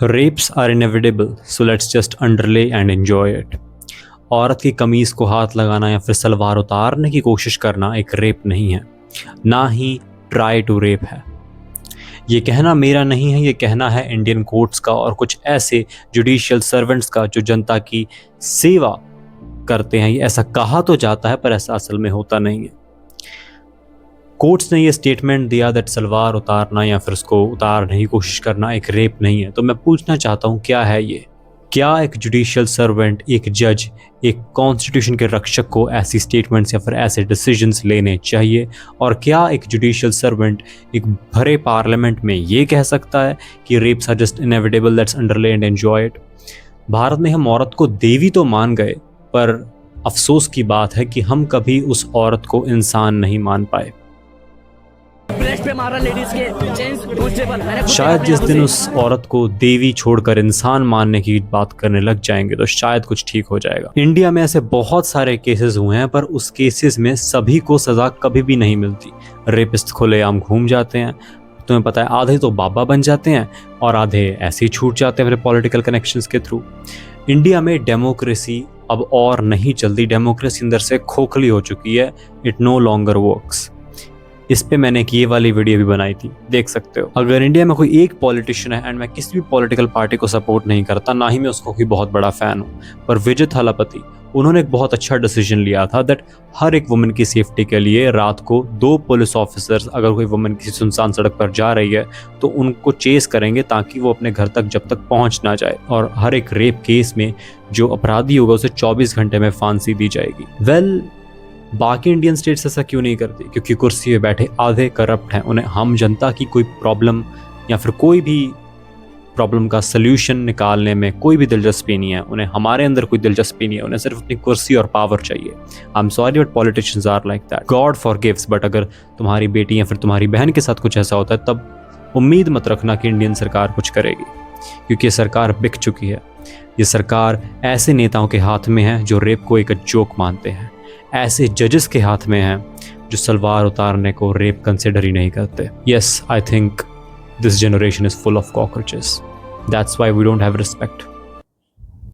Rapes are inevitable, so let's just underlay and enjoy it. औरत की कमीज़ को हाथ लगाना या फिर सलवार उतारने की कोशिश करना एक रेप नहीं है, ना ही ट्राई टू रेप है। ये कहना मेरा नहीं है, ये कहना है इंडियन कोर्ट्स का और कुछ ऐसे जुडिशियल सर्वेंट्स का जो जनता की सेवा करते हैं। ये ऐसा कहा तो जाता है पर ऐसा असल में होता नहीं है। कोर्ट्स ने ये स्टेटमेंट दिया दैट सलवार उतारना या फिर उसको उतारने की कोशिश करना एक रेप नहीं है। तो मैं पूछना चाहता हूँ, क्या है ये? क्या एक जुडिशियल सर्वेंट, एक जज, एक कॉन्स्टिट्यूशन के रक्षक को ऐसी स्टेटमेंट्स या फिर ऐसे डिसीजंस लेने चाहिए? और क्या एक जुडिशियल सर्वेंट एक भरे पार्लियामेंट में ये कह सकता है कि rapes are just inevitable, let's underlay and enjoy it? भारत में हम औरत को देवी तो मान गए, पर अफसोस की बात है कि हम कभी उस औरत को इंसान नहीं मान पाए। पे मारा लेडीज के जेंट्स शायद जिस दिन उस औरत को देवी छोड़कर इंसान मानने की बात करने लग जाएंगे तो शायद कुछ ठीक हो जाएगा। इंडिया में ऐसे बहुत सारे केसेस हुए हैं, पर उस केसेस में सभी को सजा कभी भी नहीं मिलती। रेपिस्ट खुलेआम घूम जाते हैं, तुम्हें पता है, आधे तो बाबा बन जाते हैं और आधे ऐसे ही छूट जाते हैं अपने पॉलिटिकल कनेक्शंस के थ्रू। इंडिया में डेमोक्रेसी अब और नहीं चलती। डेमोक्रेसी अंदर से खोखली हो चुकी है। It no longer works. इस पे मैंने एक ये वाली वीडियो भी बनाई थी, देख सकते हो। अगर इंडिया में कोई एक पॉलिटिशियन है, एंड मैं किसी भी पॉलिटिकल पार्टी को सपोर्ट नहीं करता, ना ही मैं उसको कोई बहुत बड़ा फैन हूँ, पर विजय थालापति, उन्होंने एक बहुत अच्छा डिसीजन लिया था दैट हर एक वुमेन की सेफ्टी के लिए रात को 2 पुलिस ऑफिसर्स, अगर कोई वुमेन किसी सुनसान सड़क पर जा रही है तो उनको चेस करेंगे ताकि वो अपने घर तक जब तक पहुंच ना जाए। और हर एक रेप केस में जो अपराधी होगा उसे 24 घंटे में फांसी दी जाएगी। बाकी इंडियन स्टेट्स ऐसा क्यों नहीं करती? क्योंकि कुर्सी पे बैठे आधे करप्ट हैं। उन्हें हम जनता की कोई प्रॉब्लम या फिर कोई भी प्रॉब्लम का सल्यूशन निकालने में कोई भी दिलचस्पी नहीं है। उन्हें हमारे अंदर कोई दिलचस्पी नहीं है। उन्हें सिर्फ अपनी कुर्सी और पावर चाहिए। I am sorry but politicians are like that. God forgives, but अगर तुम्हारी बेटी या फिर तुम्हारी बहन के साथ कुछ ऐसा होता है तब उम्मीद मत रखना कि इंडियन सरकार कुछ करेगी, क्योंकि ये सरकार बिक चुकी है। ये सरकार ऐसे नेताओं के हाथ में है जो रेप को एक जोक मानते हैं, ऐसे जजेस के हाथ में हैं जो सलवार उतारने को रेप कंसिडर ही नहीं करते। Yes, I think this generation is full of cockroaches. That's why we don't have respect.